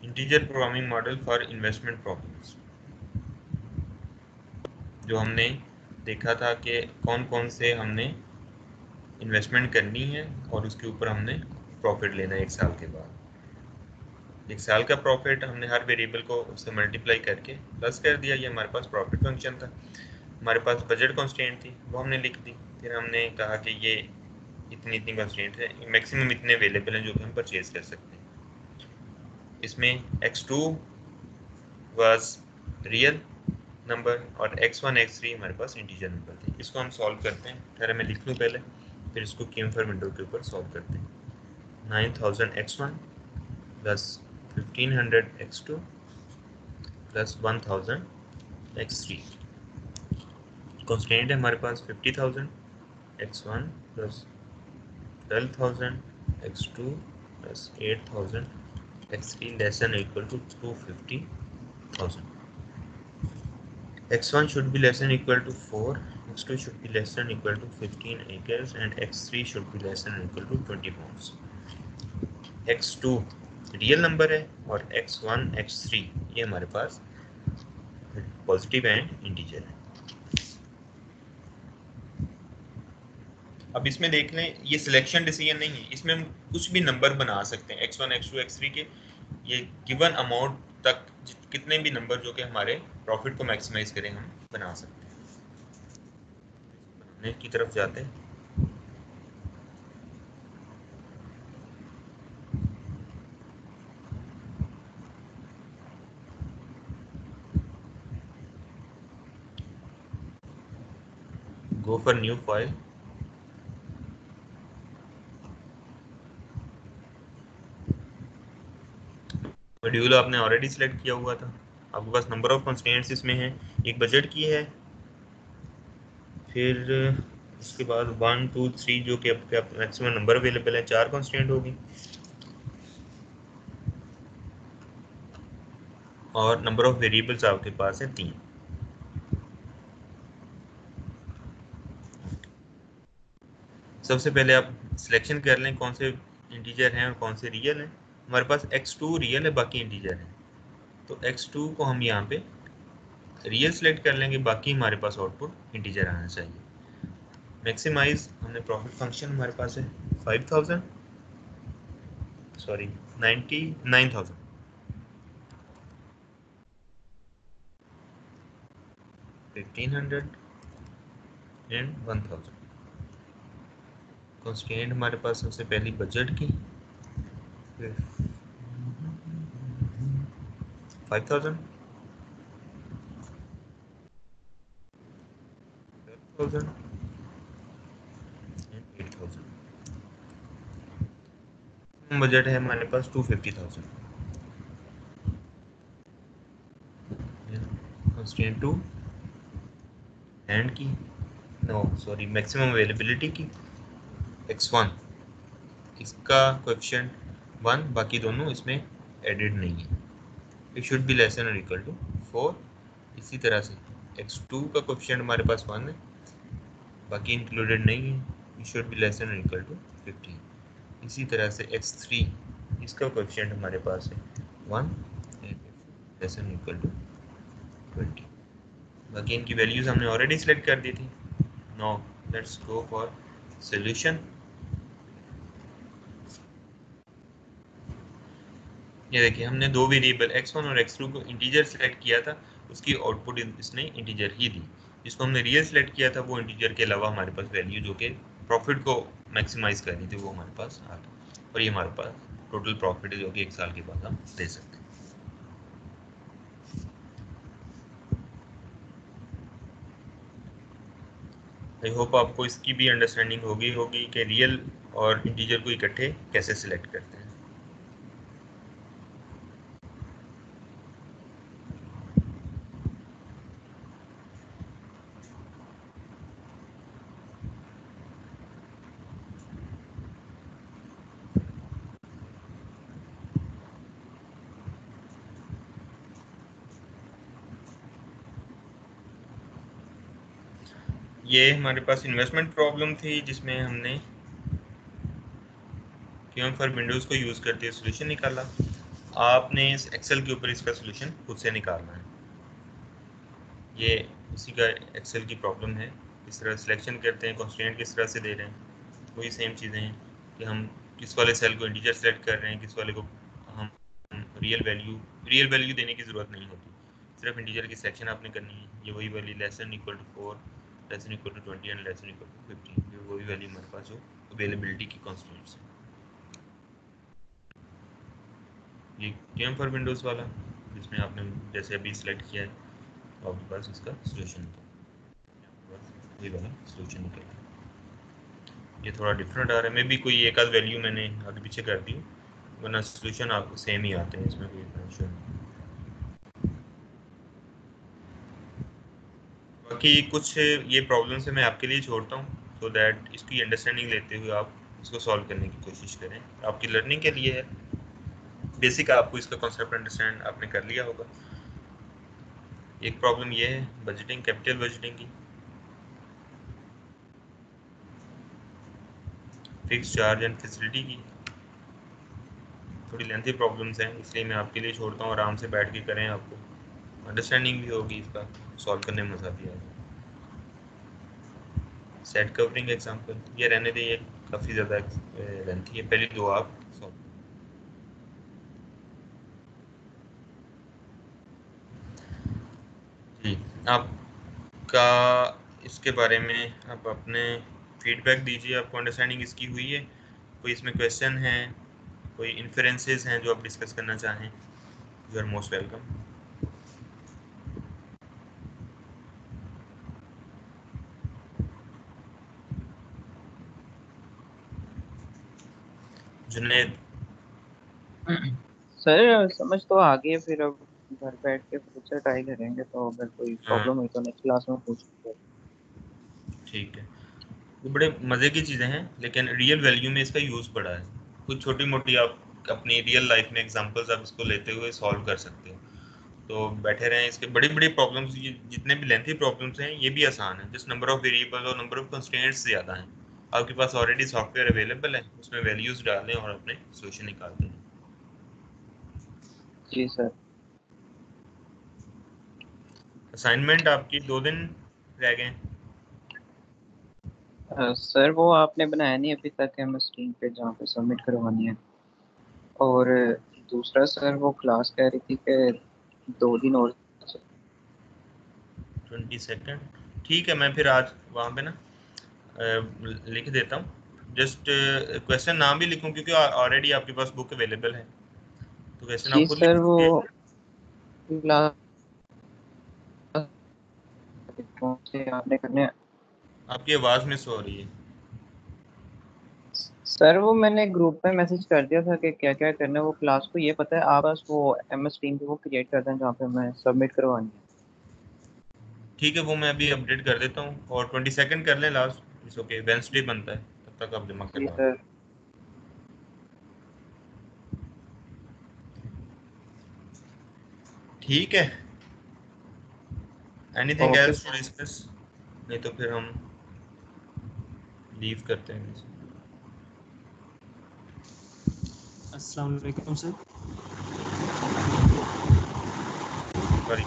Integer programming model for investment problems, जो हमने देखा था कि कौन कौन से हमने इन्वेस्टमेंट करनी है और उसके ऊपर हमने प्रॉफिट लेना है 1 साल के बाद। 1 साल का प्रॉफिट हमने हर वेरिएबल को उससे मल्टीप्लाई करके प्लस कर दिया, ये हमारे पास प्रॉफिट फंक्शन था। हमारे पास बजट कंस्ट्रेंट थी वो हमने लिख दी। फिर हमने कहा कि ये इतनी इतनी कंस्ट्रेंट है, मैक्सिमम इतने अवेलेबल हैं जो कि हम परचेज कर सकते हैं। इसमें x2 वाज रियल नंबर और x1 x3 हमारे पास इंटीजर नंबर थे। इसको हम सॉल्व करते हैं, ठहरे मैं लिख लूँ पहले, फिर इसको QM फॉर विंडो के ऊपर सॉल्व करते हैं। 9000 x1 plus 1500 x2 plus 1000 x3। Constraint है हमारे पास 50,000 x1 plus 12,000, x2 plus 8,000, x3 less than equal to 250,000. x1 should be less than equal to 4, x2 should be less than equal to 15 acres, and x3 should be less than equal to 20 pounds. x2 real number है और x1 x3 ये हमारे पास positive and integer है. अब इसमें देख लें, ये सिलेक्शन डिसीजन नहीं है, इसमें हम कुछ भी नंबर बना सकते हैं x1 x2 x3 के. ये गिवन अमाउंट तक कितने भी नंबर जो कि हमारे प्रॉफिट को मैक्सिमाइज करें हम बना सकते हैं. बनाने की तरफ जाते हैं. Go for new file. Module आपने ऑलरेडी सिलेक्ट किया हुआ था. आपके पास नंबर ऑफ कंस्ट्रेंट्स इसमें हैं. एक बजट की है, फिर उसके बाद 1 2 3 जो कि आपके मैक्सिमम नंबर अवेलेबल है, 4 कंस्ट्रेंट होगी, और नंबर ऑफ वेरिएबल्स आपके पास है 3. सबसे पहले आप सिलेक्शन कर लें कौन से इंटीजर हैं और कौन से रियल हैं. हमारे पास x2 रियल है, बाकी इंटीजर हैं. तो x2 को हम यहाँ पे रियल सिलेक्ट कर लेंगे, बाकी हमारे पास आउटपुट इंटीजर आना चाहिए. मैक्सिमाइज हमने प्रॉफिट फंक्शन हमारे पास है 5,000 सॉरी 99,000, 1,500 एंड 1,000. कंस्ट्रेंट हमारे पास सबसे पहली बजट की 5,000, 12,000 एंड 8,000. बजट है हमारे पास 250,000. कंस्ट्रेंट 2 एंड की मैक्सिमम अवेलेबिलिटी की x1, इसका कोएफिशिएंट 1, बाकी दोनों इसमें एडेड नहीं है. It should be less than और इक्वल टू 4. इसी तरह से x2 का कोएफिशिएंट हमारे पास 1 है, बाकी इंक्लूडेड नहीं है. It should be less than और इक्वल टू 15. इसी तरह से x3, इसका कोएफिशिएंट हमारे पास है 1 and less than equal to 20. बाकी इनकी वैल्यूज हमने ऑलरेडी सिलेक्ट कर दी थी. Now let's go for solution. ये देखिए, हमने दो वेरिएबल x1 और x2 को इंटीजर सेलेक्ट किया था, उसकी आउटपुट इसने इंटीजर ही दी. जिसको हमने रियल सेलेक्ट किया था वो इंटीजर के अलावा हमारे पास वैल्यू जो कि प्रॉफिट को मैक्सिमाइज करनी थी वो हमारे पास आ गई. और ये हमारे पास टोटल प्रॉफिट है जो कि 1 साल के बाद हम दे सकते हैं. आई होप आपको इसकी भी अंडरस्टैंडिंग होगी कि रियल और इंटीजर को इकट्ठे कैसे सिलेक्ट करते हैं. ये हमारे पास इन्वेस्टमेंट प्रॉब्लम थी जिसमें हमने क्यूएम फॉर विंडोज़ को यूज़ करते हुए सोल्यूशन निकाला. आपने इस एक्सेल के ऊपर इसका सोल्यूशन खुद से निकालना है. ये उसी का एक्सेल की प्रॉब्लम है. इस तरह सिलेक्शन करते हैं, कंस्ट्रेंट किस तरह से दे रहे हैं, वही सेम चीज़ें हैं कि हम किस वाले सेल को इंटीजर सेलेक्ट कर रहे हैं, किस वाले को हम रियल वैल्यू देने की ज़रूरत नहीं होती. सिर्फ इंटीजर की सिलेक्शन आपने करनी है. ये वही value less than equal to 4, less than equal to 20 and less than equal to 15. ये वही वैल्यू हमारे पास जो अवेलेबिलिटी की कॉन्स्टेंट्स है. ये गेम फॉर विंडोज़ वाला जिसमें आपने जैसे अभी सिलेक्ट किया है, तो आपके पास इसका सोल्यूशन निकल, ये वाला सोल्यूशन निकल. ये थोड़ा डिफरेंट आ रहा है, मे भी कोई एक आध वैल्यू मैंने आगे पीछे कर दी, वरना सोल्यूशन आप सेम ही आते हैं, इसमें कोई टेंशन नहीं. बाकी कुछ ये प्रॉब्लम से मैं आपके लिए छोड़ता हूँ. सो दैट इसकी अंडरस्टैंडिंग लेते हुए आप इसको सॉल्व करने की कोशिश करें। आपकी लर्निंग के लिए है, बेसिक आपको इसका कॉन्सेप्ट अंडरस्टैंड आपने कर लिया होगा। एक प्रॉब्लम ये है बजटिंग, कैपिटल बजटिंग की, फिक्स चार्ज एंड फैसिलिटी की। थोड़ी लेंथी प्रॉब्लम्स हैं, इसलिए मैं आपके लिए छोड़ता हूँ, आराम से बैठ के करें, आपको अंडरस्टैंडिंग भी होगी, इसका सॉल्व करने में मज़ा भी आएगा। सेट कवरिंग एग्जांपल ये रहने दें, ये काफ़ी ज़्यादा लेंथी है, पहले दो आप सॉल्व। जी, आपका इसके बारे में आप अपने फीडबैक दीजिए, आपको अंडरस्टैंडिंग इसकी हुई है? कोई इसमें क्वेश्चन है, कोई इन्फ्रेंसेस हैं जो आप डिस्कस करना चाहें? You are most welcome. Junaid. Sir समझ तो आ गई है, फिर अब घर बैठ के खुद से ट्राई करेंगे, तो अगर कोई हाँ प्रॉब्लम हुई तो नेक्स्ट क्लास में पूछेंगे। ठीक है, ये बड़े मज़े की चीज़ें हैं, लेकिन रियल वैल्यू में इसका यूज़ बड़ा है। कुछ छोटी मोटी आप अपनी रियल लाइफ में एग्जांपल्स आप इसको लेते हुए सॉल्व कर सकते हो। तो बैठे रहें, इसके बड़ी बड़ी प्रॉब्लम्स, ये जितने भी लेंथी प्रॉब्लम्स हैं ये भी आसान है, जिस नंबर ऑफ वेरिएबल और नंबर ऑफ कंस्ट्रेंट्स ज़्यादा हैं। आपके पास ऑलरेडी सॉफ्टवेयर अवेलेबल है, उसमें वैल्यूज़ डालें और अपने सोल्यूशन निकालते हैं। जी सर। असाइनमेंट आपकी 2 दिन रह गए। सर वो आपने बनाया नहीं अभी तक है, मैं स्क्रीन पे जहाँ पे सबमिट करवानी है। और दूसरा सर वो क्लास कह रही थी कि 2 दिन और। 22 ठीक है, मैं फिर आज वहाँ पे ना लिख देता हूँ। जस्ट क्वेश्चन नाम भी लिखूँ क्योंकि ऑलरेडी आपके पास बुक अवेलेबल है, तो क्वेश्चन जी आप खुद सर वो लिखोगे। क्लास से आपने करने हैं। आपकी आवाज़ मिस हो रही है। सर वो मैंने ग्रुप में मैसेज कर दिया था कि क्या क्या करना है, वो क्लास को ये पता है, आप बस वो MS टीम पे वो क्रिएट कर दें जहाँ पे मैं सबमिट करवानी है। ठीक है, वो मैं अभी अपडेट कर देता हूँ, और 22 कर लें लास्ट, इट्स ओके, वेंसडे बनता है, तब तक आप जमा जी करवा दें। सर। ठीक है, anything okay else to sir. Discuss? नहीं तो फिर हम लीव करते हैं। अस्सलाम वालेकुम सर। सॉरी।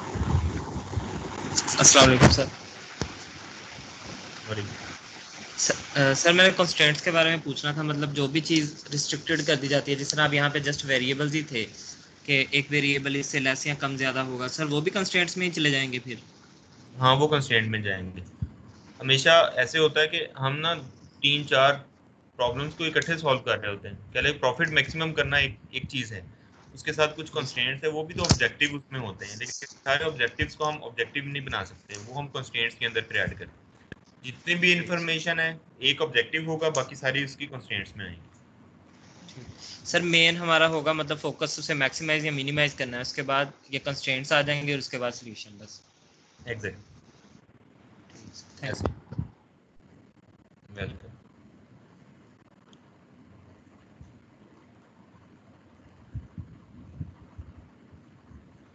अस्सलाम वालेकुम सर। सॉरी। सर मैंने कंस्ट्रेंट्स के बारे में पूछना था, मतलब जो भी चीज़ रिस्ट्रिक्टेड कर दी जाती है, जिस तरह अब यहाँ पे जस्ट वेरिएबल्स ही थे कि एक वेरिएबल इससे लेस या कम ज़्यादा होगा, सर वो भी कंस्ट्रेंट्स में ही चले जाएंगे फिर? हाँ, वो कंस्ट्रेंट में जाएंगे। हमेशा ऐसे होता है कि हम ना 3-4 प्रॉब्लम्स को इकट्ठे सॉल्व कर रहे होते हैं। पहले प्रॉफिट मैक्सिमम करना एक एक चीज़ है, उसके साथ कुछ जी सर। कंस्ट्रेंट्स है, वो भी तो ऑब्जेक्टिव उसमें होते हैं, लेकिन सारे ऑब्जेक्टिव्स को हम ऑब्जेक्टिव नहीं बना सकते, वो हम कंस्ट्रेंट्स के अंदर फिर ऐड करते हैं। जितनी भी ठीक इंफॉर्मेशन है, एक ऑब्जेक्टिव होगा, बाकी सारी उसकी कंस्ट्रेंट्स में आएंगी। ठीक। सर मेन हमारा होगा मतलब फोकस उसे मैक्सिमाइज या मिनिमाइज करना है, उसके बाद ये कंस्ट्रेंट्स आ जाएंगे और उसके बाद सॉल्यूशन बस। एग्जैक्ट थैंक ऐसे। Welcome.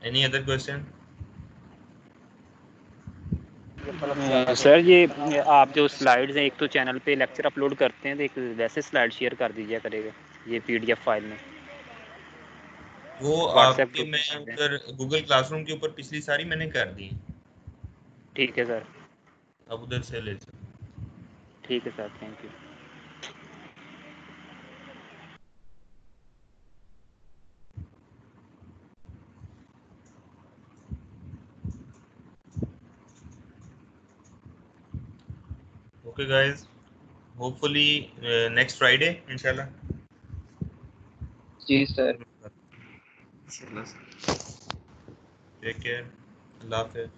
Any other question? Sir ये आप जो स्लाइड्स हैं, एक तो चैनल पे लेक्चर अपलोड करते हैं, तो एक वैसे स्लाइड शेयर कर दीजिए करेगा ये PDF फाइल में, वो व्हाट्सएप आपके ग्रुप मैं में कर दें। उधर गूगल क्लासरूम के ऊपर पिछली सारी मैंने कर दी, ठीक है सर। अब उधर से ले सकते। ठीक है sir, thank you. Okay guys, hopefully next Friday inshallah. जी सर। चलो sir. Take care. Allah Hafiz.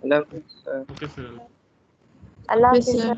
Allah हाफिज़ सर। Okay sir. अल्लाह हाफिज़ सर।